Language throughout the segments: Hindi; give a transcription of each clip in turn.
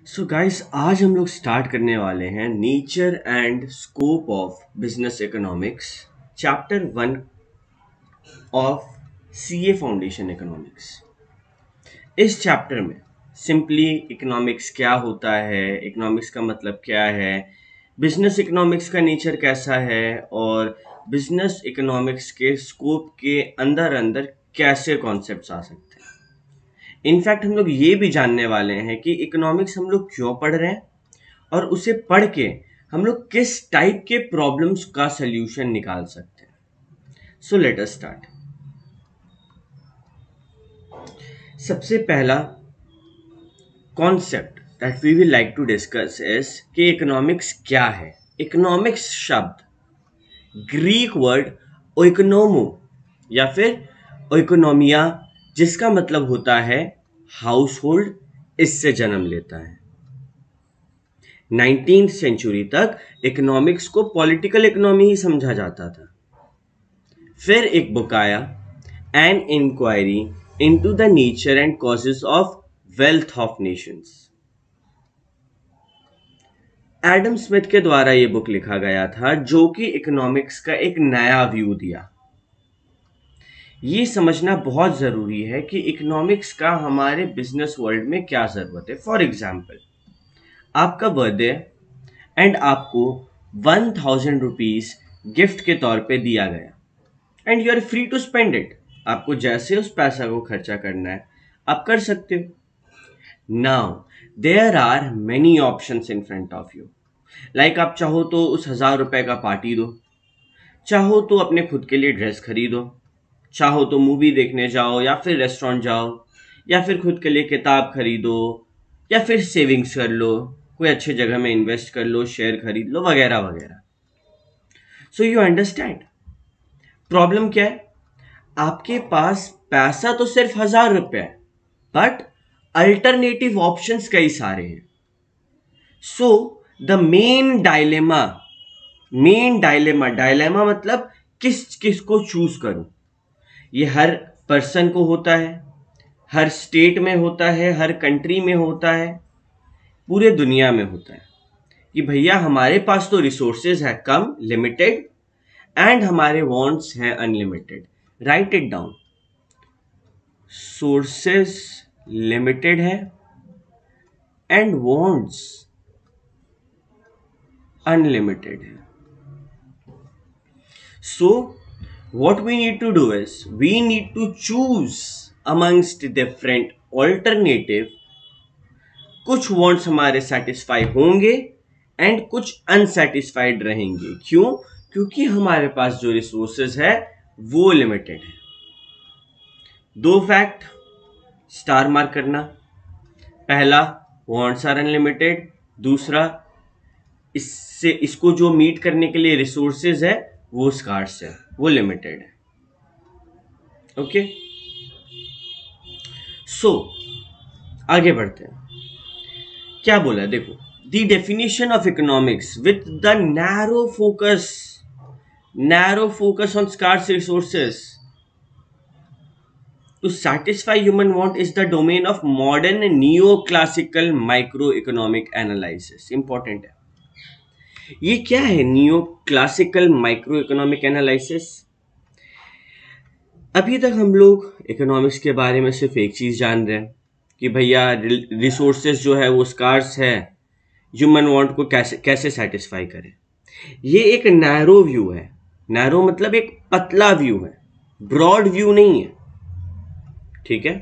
सो गाइस, आज हम लोग स्टार्ट करने वाले हैं nature and scope of business economics, chapter 1 of CA foundation economics. इस चैप्टर में सिंपली इकोनॉमिक्स क्या होता है, इकोनॉमिक्स का मतलब क्या है, बिजनेस इकोनॉमिक्स का नेचर कैसा है और बिजनेस इकोनॉमिक्स के स्कोप के अंदर अंदर कैसे कॉन्सेप्ट्स आ सकते हैं। इनफैक्ट हम लोग ये भी जानने वाले हैं कि इकोनॉमिक्स हम लोग क्यों पढ़ रहे हैं और उसे पढ़ के हम लोग किस टाइप के प्रॉब्लम्स का सल्यूशन निकाल सकते हैं। So let us start. सबसे पहला concept that we will like to discuss is कि इकोनॉमिक्स क्या है। इकोनॉमिक्स शब्द ग्रीक वर्ड ओइकोनोमो या फिर ओइकोनोमिया, जिसका मतलब होता है हाउस होल्ड, इससे जन्म लेता है। 19th सेंचुरी तक इकोनॉमिक्स को पॉलिटिकल इकोनॉमी ही समझा जाता था। फिर एक बुक आया, an inquiry into the nature and causes of wealth of nations. Adam Smith के द्वारा यह बुक लिखा गया था, जो कि इकोनॉमिक्स का एक नया व्यू दिया। ये समझना बहुत जरूरी है कि इकोनॉमिक्स का हमारे बिजनेस वर्ल्ड में क्या जरूरत है। फॉर एग्जाम्पल, आपका बर्थडे एंड आपको 1000 रुपीज गिफ्ट के तौर पे दिया गया and you are free to spend it. आपको जैसे उस पैसा को खर्चा करना है आप कर सकते हो। Now there are many options in front of you. Like आप चाहो तो उस 1000 रुपए का पार्टी दो, चाहो तो अपने खुद के लिए ड्रेस खरीदो, चाहो तो मूवी देखने जाओ या फिर रेस्टोरेंट जाओ, या फिर खुद के लिए किताब खरीदो, या फिर सेविंग्स कर लो, कोई अच्छे जगह में इन्वेस्ट कर लो, शेयर खरीद लो, वगैरह वगैरह। सो यू अंडरस्टैंड प्रॉब्लम क्या है। आपके पास पैसा तो सिर्फ 1000 रुपए है, बट अल्टरनेटिव ऑप्शंस कई सारे हैं। सो द मेन डायलेमा मतलब किस किस को चूज करूं। ये हर पर्सन को होता है, हर स्टेट में होता है, हर कंट्री में होता है, पूरे दुनिया में होता है कि भैया हमारे पास तो रिसोर्सेज है कम, लिमिटेड, एंड हमारे वांट्स हैं unlimited. Right it down. Sources limited है एंड वांट्स अनलिमिटेड है। सो what we need to do is we need to choose amongst different alternative। कुछ wants हमारे satisfy होंगे एंड कुछ अनसेटिस्फाइड रहेंगे। क्यों? क्योंकि हमारे पास जो रिसोर्सेज है वो लिमिटेड है। दो फैक्ट स्टार मार्क करना। पहला, wants आर अनलिमिटेड। दूसरा, इसको जो मीट करने के लिए रिसोर्सेज है वो स्कार्स है, वो लिमिटेड है। ओके, सो आगे बढ़ते हैं। क्या बोला देखो, the definition of economics with the narrow focus on scarce resources to satisfy human want is the domain of modern neoclassical microeconomic analysis। Important है। ये क्या है neo classical micro economic analysis? अभी तक हम लोग इकोनॉमिक्स के बारे में सिर्फ एक चीज जान रहे हैं कि भैया रिसोर्सेज जो है वो स्कार्स है, ह्यूमन वांट को कैसे कैसे सेटिस्फाई करें। ये एक नैरो व्यू है। नैरो मतलब एक पतला व्यू है, ब्रॉड व्यू नहीं है। ठीक है,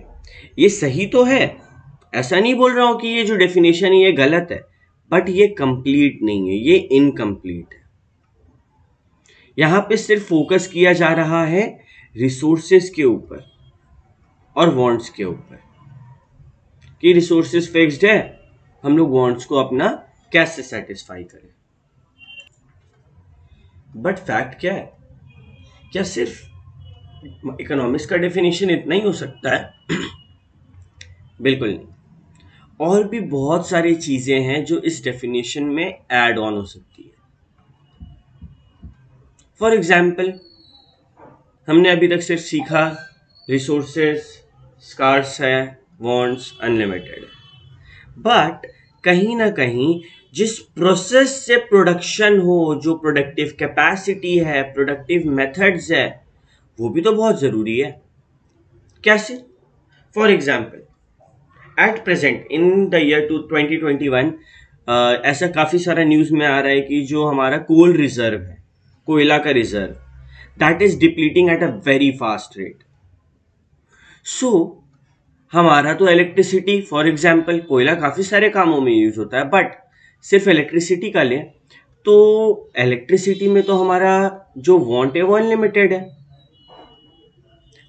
ये सही तो है, ऐसा नहीं बोल रहा हूं कि ये जो डेफिनेशन है ये गलत है, बट ये कंप्लीट नहीं है, ये इनकम्प्लीट है। यहां पे सिर्फ फोकस किया जा रहा है रिसोर्सेस के ऊपर और वांट्स के ऊपर कि रिसोर्सेस फिक्स्ड है, हम लोग वांट्स को अपना कैसे सेटिस्फाई करें। बट फैक्ट क्या है? क्या सिर्फ इकोनॉमिक्स का डेफिनेशन इतना ही हो सकता है? बिल्कुल नहीं, और भी बहुत सारी चीजें हैं जो इस डेफिनेशन में ऐड ऑन हो सकती है। फॉर एग्जाम्पल, हमने अभी तक सिर्फ सीखा रिसोर्सेस स्कार्स है, वांट्स अनलिमिटेड है, बट कहीं ना कहीं जिस प्रोसेस से प्रोडक्शन हो, जो प्रोडक्टिव कैपेसिटी है, प्रोडक्टिव मेथड्स है, वो भी तो बहुत ज़रूरी है। कैसे? For example, at present in the year 2021 ऐसा काफ़ी सारा न्यूज़ में आ रहा है कि जो हमारा कोल रिजर्व है, कोयला का reserve, that is depleting at a very fast rate. So हमारा तो इलेक्ट्रिसिटी, फॉर एग्जाम्पल कोयला काफ़ी सारे कामों में यूज होता है, बट सिर्फ इलेक्ट्रिसिटी का लें तो इलेक्ट्रिसिटी में तो हमारा जो वांट है वो अनलिमिटेड है,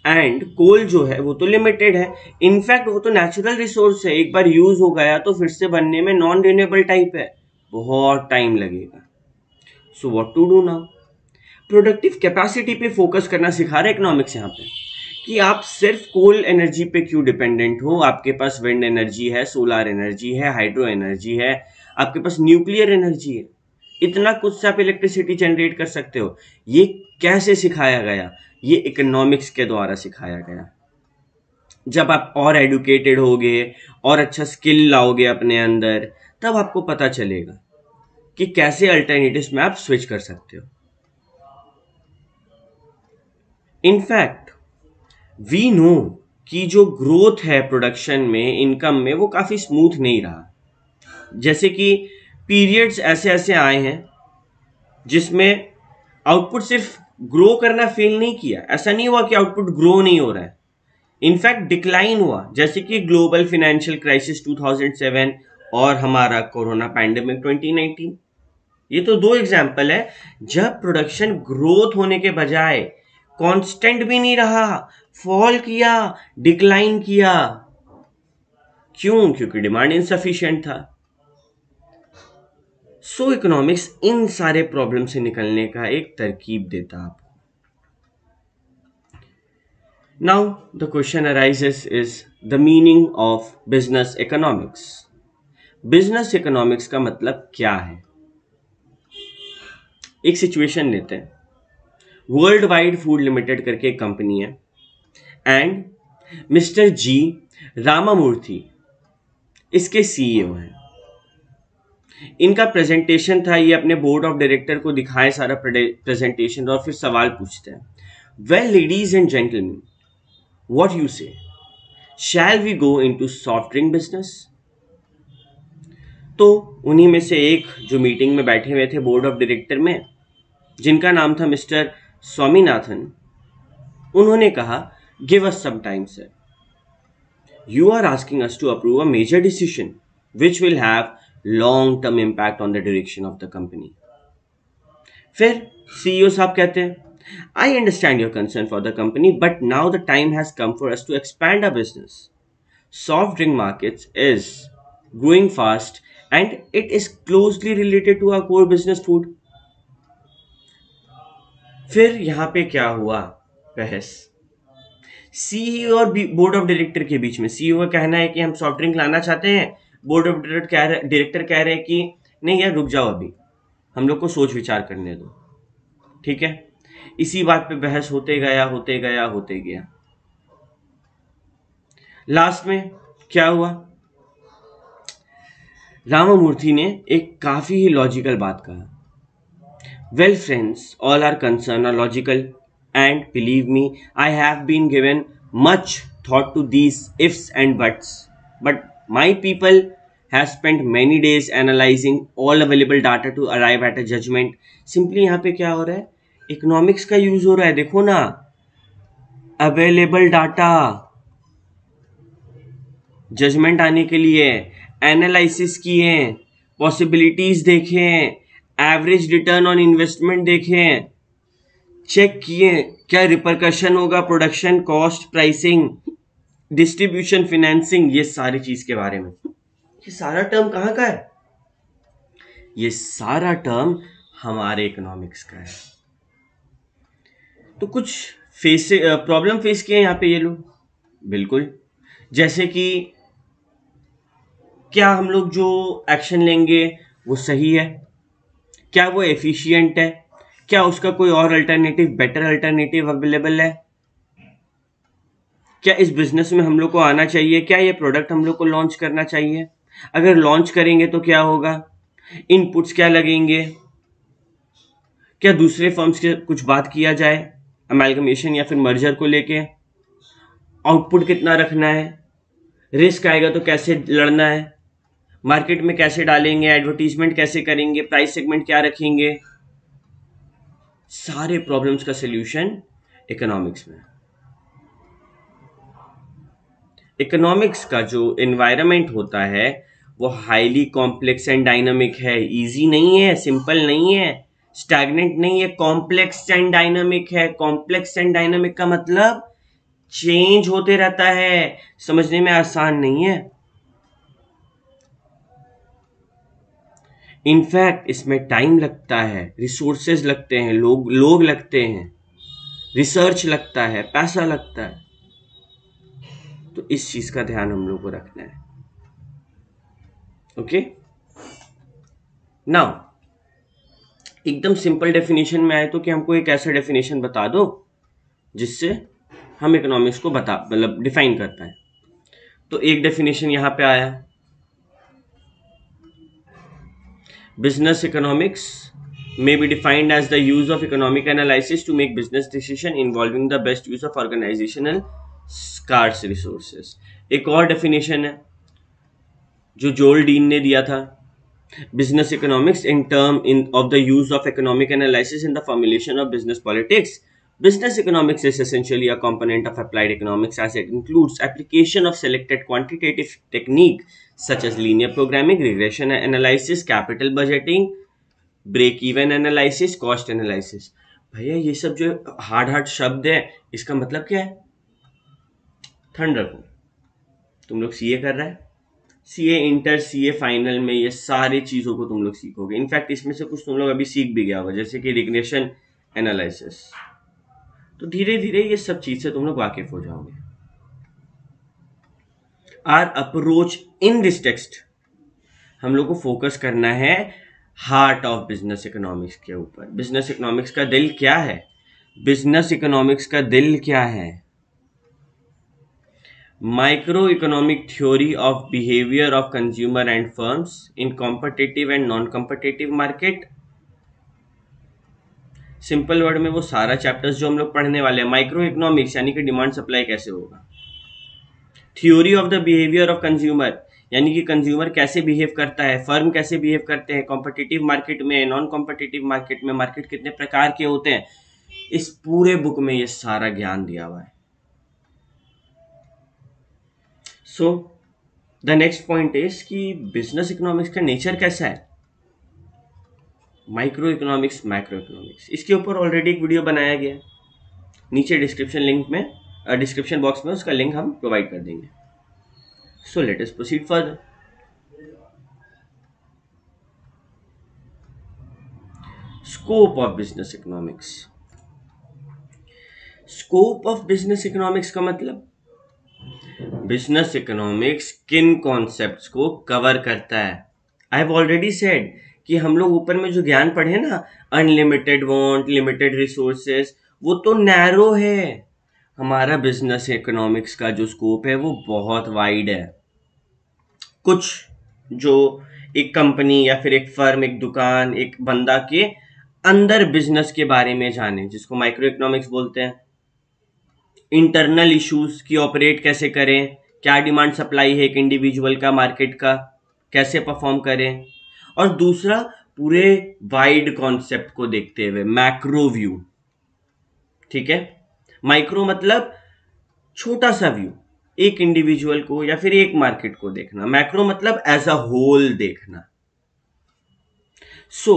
एंड कोल जो है वो तो लिमिटेड है। इनफैक्ट वो तो नेचुरल रिसोर्स है, एक बार यूज हो गया तो फिर से बनने में नॉन रिन्यूएबल टाइप है, बहुत टाइम लगेगा। So what to do now? Productive capacity पे फोकस करना सिखा रहा है इकोनॉमिक्स यहाँ पे, कि आप सिर्फ कोल एनर्जी पे क्यों डिपेंडेंट हो। आपके पास विंड एनर्जी है, सोलर एनर्जी है, हाइड्रो एनर्जी है, आपके पास न्यूक्लियर एनर्जी है, इतना कुछ से आप इलेक्ट्रिसिटी जनरेट कर सकते हो। ये कैसे सिखाया गया? ये इकोनॉमिक्स के द्वारा सिखाया गया। जब आप और एडुकेटेड होगे और अच्छा स्किल लाओगे अपने अंदर, तब आपको पता चलेगा कि कैसे अल्टरनेटिव्स में आप स्विच कर सकते हो। इनफैक्ट वी नो कि जो ग्रोथ है प्रोडक्शन में, इनकम में, वो काफ़ी स्मूथ नहीं रहा। जैसे कि पीरियड्स ऐसे ऐसे आए हैं जिसमें आउटपुट सिर्फ ग्रो करना फेल नहीं किया, ऐसा नहीं हुआ कि आउटपुट ग्रो नहीं हो रहा है, इनफैक्ट डिक्लाइन हुआ। जैसे कि ग्लोबल फाइनेंशियल क्राइसिस 2007 और हमारा कोरोना पैंडेमिक 2019, ये तो दो एग्जाम्पल है जब प्रोडक्शन ग्रोथ होने के बजाय कांस्टेंट भी नहीं रहा, फॉल किया, डिक्लाइन किया। क्यों? क्योंकि डिमांड इनसफिशिएंट था। सो इकोनॉमिक्स इन सारे प्रॉब्लम से निकलने का एक तरकीब देता आपको। Now the question arises is the meaning of business economics. Business economics का मतलब क्या है? एक सिचुएशन लेते हैं। वर्ल्ड वाइड फूड लिमिटेड करके एक कंपनी है, एंड मिस्टर जी रामामूर्ति इसके सीईओ हैं। इनका प्रेजेंटेशन था, ये अपने बोर्ड ऑफ डायरेक्टर को दिखाए सारा प्रेजेंटेशन और फिर सवाल पूछते हैं, well ladies and gentleman, what you say, shall we go into soft drink business? तो उन्हीं में से एक जो मीटिंग में बैठे हुए थे बोर्ड ऑफ डायरेक्टर में, जिनका नाम था मिस्टर स्वामीनाथन, उन्होंने कहा, give us some time sir, you are asking us to approve a major decision which will have long term impact on the direction of the company. फिर सीईओ साहब कहते हैं, I understand your concern for the company, but now the time has come for us to expand our business. Soft drink markets is growing fast and it is closely related to our core business food. फिर यहां पे क्या हुआ? बहस सीईओ और बोर्ड ऑफ डायरेक्टर के बीच में। सीईओ का कहना है कि हम सॉफ्ट ड्रिंक लाना चाहते हैं, बोर्ड ऑफ डायरेक्टर कह रहे हैं कि नहीं यार रुक जाओ, अभी हम लोग को सोच विचार करने दो। ठीक है, इसी बात पे बहस होते गया होते गया होते गया। लास्ट में क्या हुआ? रामामूर्ति ने एक काफी ही लॉजिकल बात कहा, well friends, all are concern are logical and believe me, I have been given much thought to these ifs and but my people have spent many days analysing all available data to arrive at a judgement. Simply यहाँ पे क्या हो रहा है? इकोनॉमिक्स का यूज हो रहा है। देखो ना, अवेलेबल डाटा, जजमेंट आने के लिए एनालिसिस किए, पॉसिबिलिटीज देखें, एवरेज रिटर्न ऑन इन्वेस्टमेंट देखें, चेक किए क्या रिपरकशन होगा production cost, pricing, distribution, financing, ये सारी चीज के बारे में। ये सारा टर्म कहाँ का है? ये सारा टर्म हमारे इकोनॉमिक्स का है। तो कुछ प्रॉब्लम फेस किए यहाँ पे ये लोग, बिल्कुल, जैसे कि क्या हम लोग जो एक्शन लेंगे वो सही है, क्या वो एफिशिएंट है, क्या उसका कोई और अल्टरनेटिव, बेटर अल्टरनेटिव अवेलेबल है, क्या इस बिजनेस में हम लोग को आना चाहिए, क्या ये प्रोडक्ट हम लोग को लॉन्च करना चाहिए। अगर लॉन्च करेंगे तो क्या होगा, इनपुट्स क्या लगेंगे, क्या दूसरे फर्म्स के कुछ बात किया जाए अमेलगमेशन या फिर मर्जर को लेके, आउटपुट कितना रखना है, रिस्क आएगा तो कैसे लड़ना है, मार्केट में कैसे डालेंगे, एडवर्टीजमेंट कैसे करेंगे, प्राइस सेगमेंट क्या रखेंगे, सारे प्रॉब्लम्स का सॉल्यूशन इकोनॉमिक्स में। इकोनॉमिक्स का जो एनवायरनमेंट होता है वो हाईली कॉम्प्लेक्स एंड डायनामिक है, इजी नहीं है, सिंपल नहीं है, स्टैग्नेंट नहीं है, कॉम्प्लेक्स एंड डायनामिक है। कॉम्प्लेक्स एंड डायनामिक का मतलब चेंज होते रहता है, समझने में आसान नहीं है। इनफैक्ट इसमें टाइम लगता है, रिसोर्सेज लगते हैं, लोग लगते हैं, रिसर्च लगता है, पैसा लगता है। तो इस चीज का ध्यान हम लोग को रखना है। ओके, नाउ एकदम सिंपल डेफिनेशन में आए तो कि हमको एक ऐसा डेफिनेशन बता दो जिससे हम इकोनॉमिक्स को मतलब डिफाइन कर पाए। तो एक डेफिनेशन यहां पे आया, business economics may be defined as the use of economic analysis to make business decision involving the best use of organizational scarce resources। एक और डेफिनेशन है जो जोल डीन ने दिया था, business economics in term of the use of economic analysis in the formulation of business politics। Business economics is essentially a component of applied economics as it includes application of selected quantitative technique such as linear programming, regression analysis, capital budgeting, break even analysis, cost analysis. भैया ये सब जो हार्ड शब्द है इसका मतलब क्या है? थंडर को तुम लोग सीए कर रहा है, सीए इंटर, सीए फाइनल में ये सारी चीजों को तुम लोग सीखोगे। इनफैक्ट इसमें से कुछ तुम लोग अभी सीख भी गया होगा, जैसे कि रिग्रेशन एनालिसिस। तो धीरे धीरे ये सब चीज से तुम लोग वाकिफ हो जाओगे। Our approach in this text, हम लोग को फोकस करना है हार्ट ऑफ बिजनेस इकोनॉमिक्स के ऊपर। बिजनेस इकोनॉमिक्स का दिल क्या है? बिजनेस इकोनॉमिक्स का दिल क्या है? Micro economic theory of behaviour of consumer and firms in competitive and non competitive market. Simple word में वो सारा चैप्टर्स जो हम लोग पढ़ने वाले हैं, माइक्रो इकोनॉमिक्स यानी कि डिमांड सप्लाई कैसे होगा, theory of the behaviour of consumer यानी कि कंज्यूमर कैसे बिहेव करता है, फर्म कैसे बिहेव करते हैं कॉम्पिटिटिव मार्केट में, नॉन कॉम्पिटिटिव मार्केट में, मार्केट कितने प्रकार के होते हैं, इस पूरे बुक में ये सारा ज्ञान दिया हुआ है। So the next point is कि बिजनेस इकोनॉमिक्स का नेचर कैसा है, माइक्रो इकोनॉमिक्स, मैक्रो इकोनॉमिक्स। इसके ऊपर ऑलरेडी एक वीडियो बनाया गया है, नीचे डिस्क्रिप्शन बॉक्स में उसका लिंक हम प्रोवाइड कर देंगे। So let us proceed further. Scope of business economics। Scope of business economics का मतलब बिजनेस इकोनॉमिक्स किन कॉन्सेप्ट्स को कवर करता है। आई हैव ऑलरेडी सेड कि हम लोग ऊपर में जो ज्ञान पढ़े ना, अनलिमिटेड वांट, लिमिटेड रिसोर्सेज, वो तो नैरो है। हमारा बिजनेस इकोनॉमिक्स का जो स्कोप है वो बहुत वाइड है। कुछ जो एक कंपनी या फिर एक फर्म, एक दुकान, एक बंदा के अंदर बिजनेस के बारे में जाने, जिसको माइक्रो इकोनॉमिक्स बोलते हैं। इंटरनल इश्यूज की ऑपरेट कैसे करें, क्या डिमांड सप्लाई है एक इंडिविजुअल का, मार्केट का कैसे परफॉर्म करें। और दूसरा पूरे वाइड कॉन्सेप्ट को देखते हुए मैक्रो व्यू। ठीक है, माइक्रो मतलब छोटा सा व्यू, एक इंडिविजुअल को या फिर एक मार्केट को देखना। मैक्रो मतलब एज अ होल देखना। सो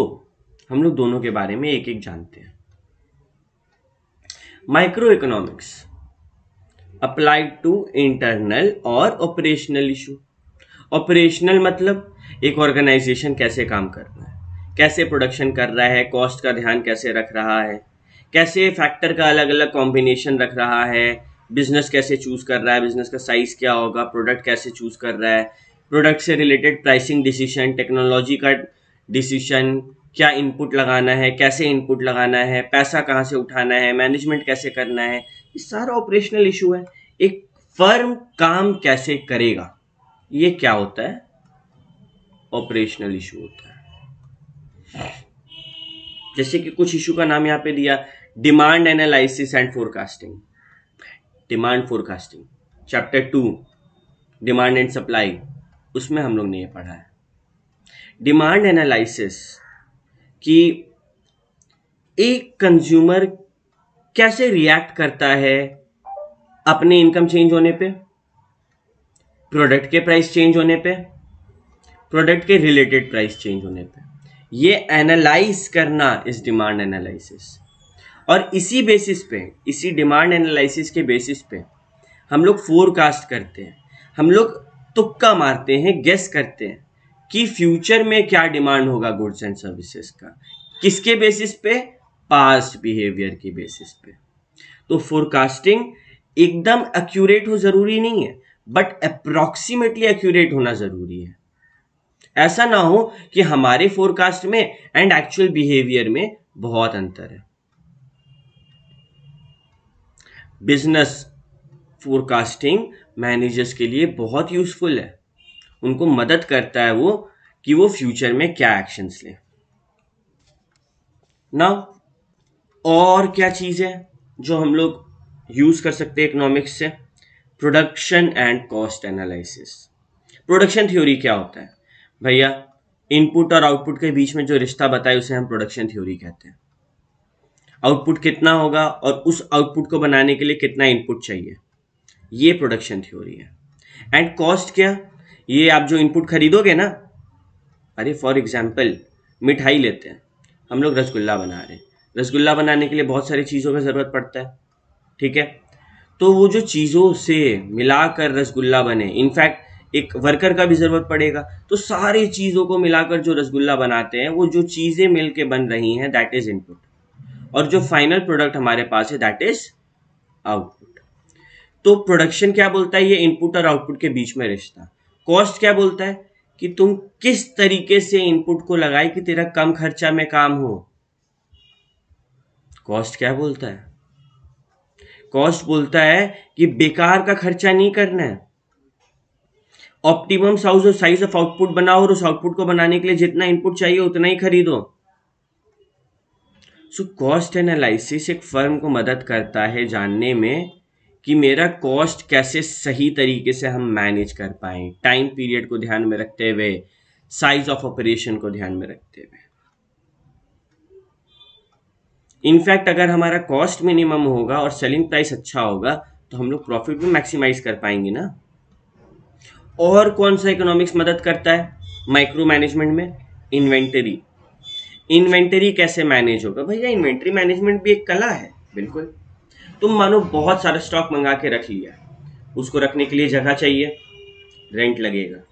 हम लोग दोनों के बारे में एक एक जानते हैं। Micro economics applied to internal और ऑपरेशनल इशू। ऑपरेशनल मतलब एक ऑर्गेनाइजेशन कैसे काम कर रहा है, कैसे प्रोडक्शन कर रहा है, कॉस्ट का ध्यान कैसे रख रहा है, कैसे फैक्टर का अलग अलग कॉम्बिनेशन रख रहा है, बिजनेस कैसे चूज कर रहा है, बिजनेस का साइज क्या होगा, प्रोडक्ट कैसे चूज कर रहा है, प्रोडक्ट से रिलेटेड प्राइसिंग डिसीजन, टेक्नोलॉजी का डिसीजन, क्या इनपुट लगाना है, कैसे इनपुट लगाना है, पैसा कहाँ से उठाना है, मैनेजमेंट कैसे करना है, ये सारा ऑपरेशनल इशू है। एक फर्म काम कैसे करेगा, ये क्या होता है, ऑपरेशनल इशू होता है। जैसे कि कुछ इशू का नाम यहाँ पे दिया, demand analysis and forecasting. Demand forecasting chapter 2 demand and supply, उसमें हम लोग ने ये पढ़ा है। डिमांड एनालिसिस कि एक कंज्यूमर कैसे रिएक्ट करता है अपने इनकम चेंज होने पे, प्रोडक्ट के प्राइस चेंज होने पे, प्रोडक्ट के रिलेटेड प्राइस चेंज होने पे, ये एनालाइज करना इस डिमांड एनालिसिस। और इसी बेसिस पे, इसी डिमांड एनालिसिस के बेसिस पे हम लोग फोरकास्ट करते हैं, हम लोग तुक्का मारते हैं, गेस करते हैं कि फ्यूचर में क्या डिमांड होगा गुड्स एंड सर्विसेज का। किसके बेसिस पे? पास्ट बिहेवियर की बेसिस पे। तो फोरकास्टिंग एकदम एक्यूरेट हो जरूरी नहीं है, बट अप्रोक्सीमेटली एक्यूरेट होना जरूरी है। ऐसा ना हो कि हमारे फोरकास्ट में एंड एक्चुअल बिहेवियर में बहुत अंतर है। बिजनेस फोरकास्टिंग मैनेजर्स के लिए बहुत यूजफुल है, उनको मदद करता है वो कि वो फ्यूचर में क्या एक्शंस लें। ना और क्या चीज है जो हम लोग यूज कर सकते हैं इकोनॉमिक्स से? Production and cost analysis. Production theory क्या होता है भैया? इनपुट और आउटपुट के बीच में जो रिश्ता बताए उसे हम प्रोडक्शन थ्योरी कहते हैं। आउटपुट कितना होगा और उस आउटपुट को बनाने के लिए कितना इनपुट चाहिए, ये प्रोडक्शन थ्योरी है। एंड कॉस्ट क्या? ये आप जो इनपुट खरीदोगे ना, अरे फॉर एग्जाम्पल मिठाई लेते हैं, हम लोग रसगुल्ला बना रहे हैं, रसगुल्ला बनाने के लिए बहुत सारी चीज़ों का ज़रूरत पड़ता है, ठीक है? तो वो जो चीज़ों से मिलाकर रसगुल्ला बने, इनफैक्ट एक वर्कर का भी ज़रूरत पड़ेगा, तो सारी चीज़ों को मिलाकर जो रसगुल्ला बनाते हैं, वो जो चीज़ें मिल के बन रही हैं दैट इज़ इनपुट, और जो फाइनल प्रोडक्ट हमारे पास है दैट इज़ आउटपुट। तो प्रोडक्शन क्या बोलता है? ये इनपुट और आउटपुट के बीच में रिश्ता। कॉस्ट क्या बोलता है? कि तुम किस तरीके से इनपुट को लगाए कि तेरा कम खर्चा में काम हो। कॉस्ट क्या बोलता है? कॉस्ट बोलता है कि बेकार का खर्चा नहीं करना है, ऑप्टिमम साइज ऑफ आउटपुट बनाओ और उस आउटपुट को बनाने के लिए जितना इनपुट चाहिए उतना ही खरीदो। सो कॉस्ट एनालिसिस एक फर्म को मदद करता है जानने में कि मेरा कॉस्ट कैसे सही तरीके से हम मैनेज कर पाए, टाइम पीरियड को ध्यान में रखते हुए, साइज ऑफ ऑपरेशन को ध्यान में रखते हुए। इनफैक्ट अगर हमारा कॉस्ट मिनिमम होगा और सेलिंग प्राइस अच्छा होगा तो हम लोग प्रॉफिट भी मैक्सिमाइज कर पाएंगे ना। और कौन सा इकोनॉमिक्स मदद करता है माइक्रो मैनेजमेंट में? इन्वेंटरी। इन्वेंटरी कैसे मैनेज होगा भैया? इन्वेंटरी मैनेजमेंट भी एक कला है। बिल्कुल, तुम मानो बहुत सारा स्टॉक मंगा के रख लिया, उसको रखने के लिए जगह चाहिए, रेंट लगेगा,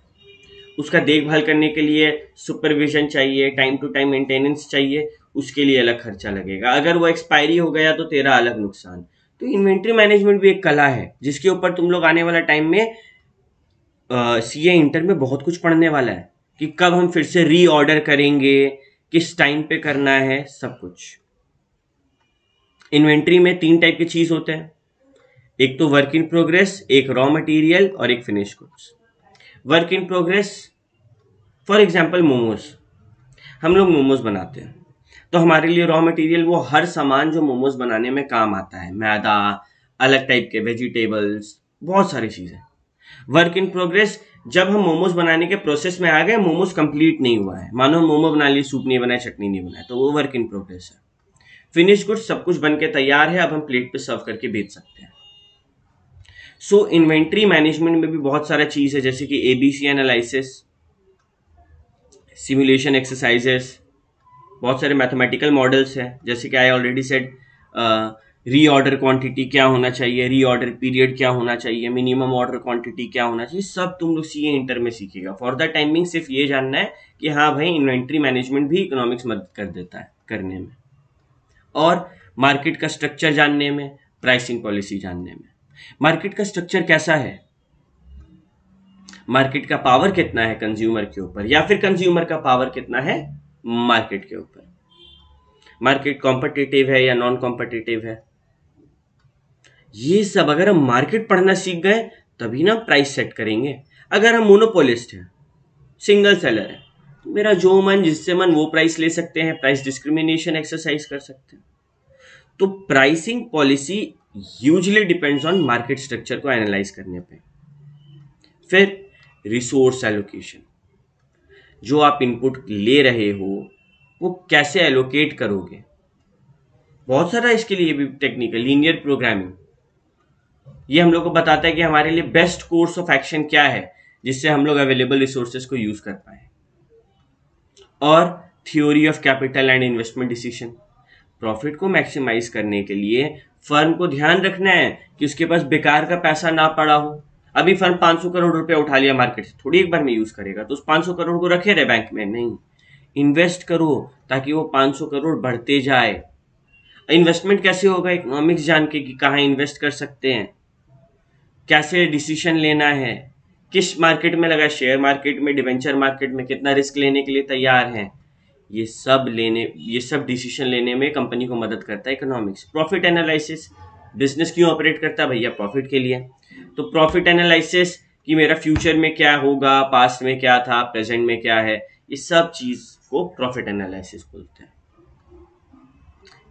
उसका देखभाल करने के लिए सुपरविजन चाहिए, टाइम टू टाइम मेंटेनेंस चाहिए, उसके लिए अलग खर्चा लगेगा, अगर वो एक्सपायरी हो गया तो तेरा अलग नुकसान। तो इन्वेंटरी मैनेजमेंट भी एक कला है जिसके ऊपर तुम लोग आने वाला टाइम में सीए इंटर में बहुत कुछ पढ़ने वाला है कि कब हम फिर से रीऑर्डर करेंगे, किस टाइम पे करना है, सब कुछ। इन्वेंट्री में 3 टाइप की चीज होते हैं, एक तो वर्क इन प्रोग्रेस, एक रॉ मटेरियल और एक finish goods. Work in progress for example momos, हम लोग मोमोज बनाते हैं तो हमारे लिए रॉ मटेरियल वो हर सामान जो मोमोज बनाने में काम आता है, मैदा, अलग टाइप के वेजिटेबल्स, बहुत सारी चीजें। वर्क इन प्रोग्रेस जब हम मोमोज बनाने के प्रोसेस में आ गए, मोमोज कंप्लीट नहीं हुआ है, मानो मोमो बना लिए, सूप नहीं बनाया, चटनी नहीं बनाया, तो वो वर्क इन प्रोग्रेस है। फिनिश गुड्स सब कुछ बन के तैयार है, अब हम प्लेट पे सर्व करके बेच सकते हैं। सो इन्वेंट्री मैनेजमेंट में भी बहुत सारा चीज है, जैसे कि एबीसी एनालिसिस, सिमुलेशन एक्सरसाइजेस, बहुत सारे मैथमेटिकल मॉडल्स हैं, जैसे कि I already said reorder quantity क्या होना चाहिए, रीऑर्डर पीरियड क्या होना चाहिए, मिनिमम ऑर्डर क्वांटिटी क्या होना चाहिए, सब तुम लोग सीए इंटर में सीखेगा। फॉर द टाइमिंग सिर्फ ये जानना है कि हाँ भाई इन्वेंट्री मैनेजमेंट भी इकोनॉमिक्स मदद कर देता है करने में, और मार्केट का स्ट्रक्चर जानने में, प्राइसिंग पॉलिसी जानने में। मार्केट का स्ट्रक्चर कैसा है, मार्केट का पावर कितना है कंज्यूमर के ऊपर, या फिर कंज्यूमर का पावर कितना है मार्केट के ऊपर, मार्केट कॉम्पिटिटिव है या नॉन कॉम्पिटिटिव है, ये सब अगर हम मार्केट पढ़ना सीख गए तभी ना प्राइस सेट करेंगे। अगर हम मोनोपोलिस्ट हैं, सिंगल सेलर है, मेरा जो मन, जिससे मन वो प्राइस ले सकते हैं, प्राइस डिस्क्रिमिनेशन एक्सरसाइज कर सकते हैं। तो pricing policy usually depends on market structure को एनालाइज करने पे। फिर रिसोर्स एलोकेशन, जो आप इनपुट ले रहे हो वो कैसे एलोकेट करोगे। बहुत सारा इसके लिए भी टेक्निकल, लीनियर प्रोग्रामिंग, ये हम लोग को बताता है कि हमारे लिए बेस्ट कोर्स ऑफ एक्शन क्या है जिससे हम लोग अवेलेबल रिसोर्सेज को यूज कर पाए। और theory of capital and investment decision, profit को मैक्सिमाइज करने के लिए फर्म को ध्यान रखना है कि उसके पास बेकार का पैसा ना पड़ा हो। अभी फर्म 500 करोड़ रुपए उठा लिया मार्केट से, थोड़ी एक बार में यूज करेगा, तो उस 500 करोड़ को रखे रहे बैंक में, नहीं, इन्वेस्ट करो ताकि वो 500 करोड़ बढ़ते जाए। इन्वेस्टमेंट कैसे होगा, इकोनॉमिक्स जान के कि कहाँ इन्वेस्ट कर सकते हैं, कैसे डिसीजन लेना है, किस मार्केट में लगा, शेयर मार्केट में, डिवेंचर मार्केट में, कितना रिस्क लेने के लिए तैयार हैं, ये सब डिसीजन लेने में कंपनी को मदद करता है इकोनॉमिक्स। प्रॉफिट एनालिसिस, बिजनेस क्यों ऑपरेट करता है भैया, प्रॉफिट के लिए। तो प्रॉफिट एनालिसिस कि मेरा फ्यूचर में क्या होगा, पास्ट में क्या था, प्रेजेंट में क्या है, ये सब चीज को प्रॉफिट एनालिसिस बोलते हैं।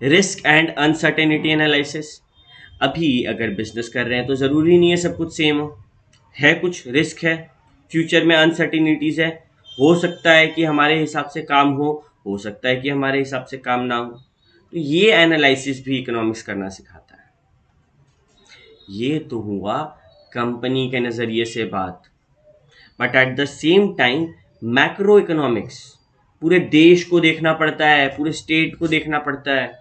रिस्क एंड अनसर्टेनिटी एनालिसिस, अभी अगर बिजनेस कर रहे हैं तो जरूरी नहीं है सब कुछ सेम है, कुछ रिस्क है, फ्यूचर में अनसर्टेनिटीज है, हो सकता है कि हमारे हिसाब से काम हो सकता है कि हमारे हिसाब से काम ना हो। तो ये एनालिसिस भी इकोनॉमिक्स करना सिखाता है। ये तो हुआ कंपनी के नजरिए से बात, but at the same time macro economics, पूरे देश को देखना पड़ता है, पूरे स्टेट को देखना पड़ता है,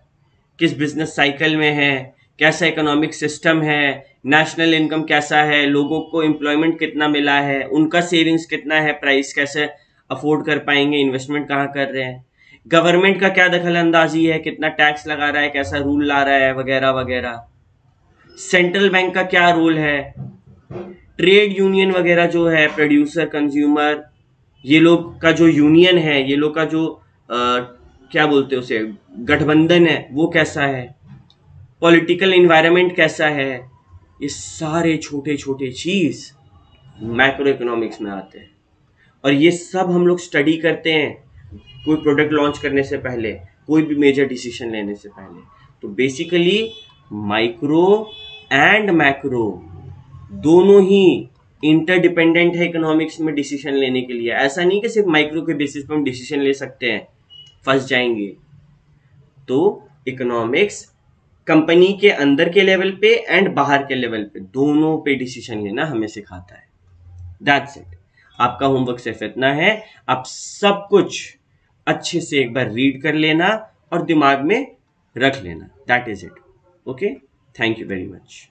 किस बिजनेस साइकिल में है, कैसा इकोनॉमिक सिस्टम है, नेशनल इनकम कैसा है, लोगों को एम्प्लॉयमेंट कितना मिला है, उनका सेविंग्स कितना है, प्राइस कैसे अफोर्ड कर पाएंगे, इन्वेस्टमेंट कहाँ कर रहे हैं, गवर्नमेंट का क्या दखल अंदाजी है, कितना टैक्स लगा रहा है, कैसा रूल ला रहा है, वगैरह वगैरह, सेंट्रल बैंक का क्या रोल है, ट्रेड यूनियन वगैरह जो है, प्रोड्यूसर कंज्यूमर, ये लोग का जो यूनियन है, ये लोग का जो क्या बोलते हैं उसे, गठबंधन है, वो कैसा है, पॉलिटिकल एनवायरनमेंट कैसा है, ये सारे छोटे छोटे चीज मैक्रो इकोनॉमिक्स में आते हैं। और ये सब हम लोग स्टडी करते हैं कोई प्रोडक्ट लॉन्च करने से पहले, कोई भी मेजर डिसीजन लेने से पहले। तो बेसिकली माइक्रो एंड मैक्रो दोनों ही इंटरडिपेंडेंट है इकोनॉमिक्स में डिसीजन लेने के लिए। ऐसा नहीं कि सिर्फ माइक्रो के बेसिस पर हम डिसीजन ले सकते हैं, फंस जाएंगे। तो इकोनॉमिक्स कंपनी के अंदर के लेवल पे एंड बाहर के लेवल पे दोनों पे डिसीजन लेना हमें सिखाता है। That's it. आपका होमवर्क सिर्फ इतना है, आप सब कुछ अच्छे से एक बार रीड कर लेना और दिमाग में रख लेना। That is it. Okay, thank you very much.